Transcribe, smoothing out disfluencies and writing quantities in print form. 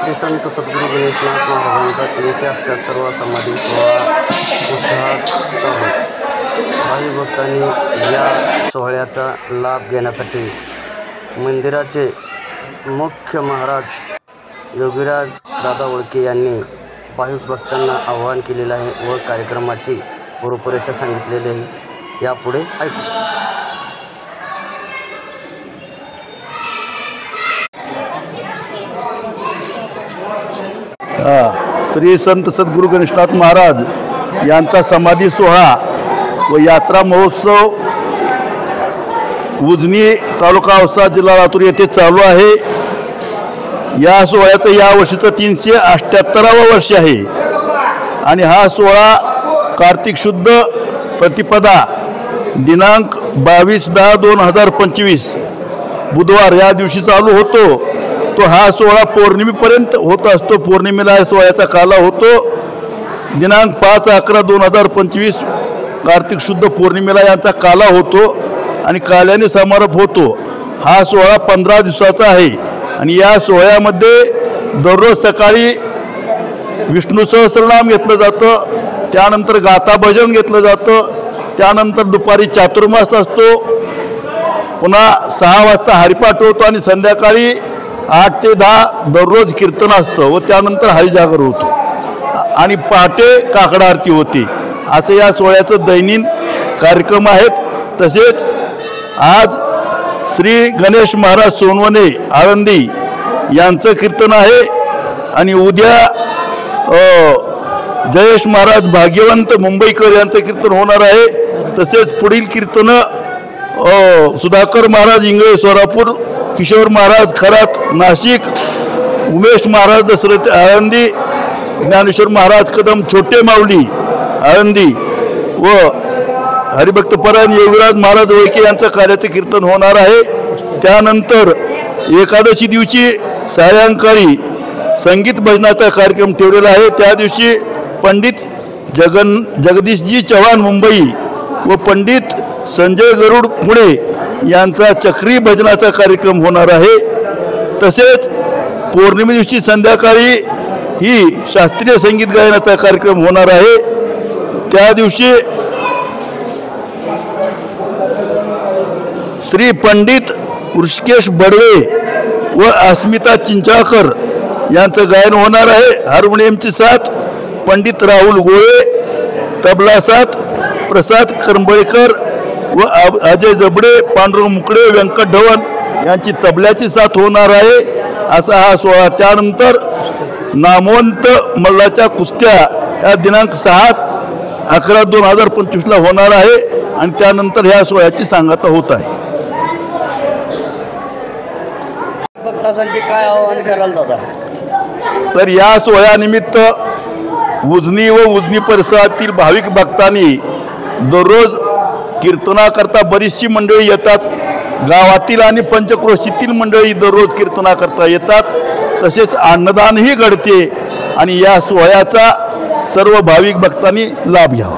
श्री संत सद्गुरू गणेशनाथ महाराजांचा 378वा समाधी सोहळा उत्साहात चालू। भावी भक्तांनी या सोहळ्याचा लाभ घेण्यासाठी मंदिराचे मुख्य महाराज योगीराज दादा ओळके यांनी भाविक भक्तांना आवाहन केलेलं आहे व कार्यक्रमाची रूपरेषा सांगितलेली आहे। यापुढे ऐकू। श्री संत सद्गुरू गणेशनाथ महाराज यांचा समाधी सोहळा व यात्रा महोत्सव उजनी तालुका औसा जिल्हा लातूर येथे चालू आहे। या सोहळ्याचं या वर्षीचं 378वा वर्ष आहे आणि हा सोहळा कार्तिक शुद्ध प्रतिपदा दिनांक 22/10/2025 बुधवार या दिवशी चालू होतो। तो हा सोहळा पौर्णिमेपर्यंत होत असतो। पौर्णिमेला सोहळ्याचा काला होतो। दिनांक 5/11/2025 कार्तिक शुद्ध पौर्णिमेला यांचा काला होतो आणि काल्याने समारोप होतो। हा सोहळा 15 दिवसाचा आहे आणि या सोहळ्यामध्ये दररोज सकाळी विष्णू सहस्त्रनाम घेतलं जातं, त्यानंतर गाथा भजन घेतलं जातं, त्यानंतर दुपारी चातुर्मास असतो, पुन्हा 6 वाजता हरिपाठ होतो आणि संध्याकाळी 8 ते 10 दररोज कीर्तन असतं व त्यानंतर हरिजागर होतो आणि पहाटे काकडा आरती होते। असं या सोहळ्याचं दैनंदिन कार्यक्रम आहेत। तसेच आज श्री गणेश महाराज सोनवणे आळंदी यांचं कीर्तन आहे आणि उद्या जयेश महाराज भाग्यवंत मुंबईकर यांचं कीर्तन होणार आहे। तसेच पुढील कीर्तन सुधाकर महाराज इंगळे सोलापूर, किशोर महाराज खरात नाशिक, उमेश महाराज दशरथ आळंदी, ज्ञानेश्वर महाराज कदम छोटे माऊली आळंदी व हरिभक्तपरायण योगीराज महाराज ओळके यांचं कार्याचं कीर्तन होणार आहे। त्यानंतर एकादशी दिवशी सायंकाळी संगीत भजनाचा कार्यक्रम ठेवलेला आहे। त्या दिवशी पंडित जगदीशजी चव्हाण मुंबई व पंडित संजय गरुड पुणे यांचा चक्री भजनाचा कार्यक्रम होणार आहे। तसेच पौर्णिमे दिवशी संध्याकाळी ही शास्त्रीय संगीत गायनाचा कार्यक्रम होणार आहे। त्या दिवशी श्री पंडित ऋषिकेश बडवे व अस्मिता चिंचाळकर यांचं गायन होणार आहे। हार्मोनियमची साथ पंडित राहुल गोळे, तबला साथ प्रसाद करंबळेकर व अजय जबडे, पांडुरंग मुकडे, व्यंकट ढवण यांची तबल्याची साथ होणार आहे। असा हा सोहळा। त्यानंतर नामवंत मल्लाच्या कुस्त्या या दिनांक 6/11/2025 होणार आहे आणि त्यानंतर ह्या सोहळ्याची सांगता होत आहे। भक्तांसाठी काय आवाहन कराल दादा? तर या सोहळ्यानिमित्त उजनी व उजनी परिसरातील भाविक भक्तांनी दररोज कीर्तनाकरता बरीचशी मंडळी येतात। गावातील आणि पंचक्रोशीतील मंडळी दररोज कीर्तनाकरता येतात। तसेच अन्नदानही घडते आणि या सोहळ्याचा सर्व भाविक भक्तांनी लाभ घ्यावा।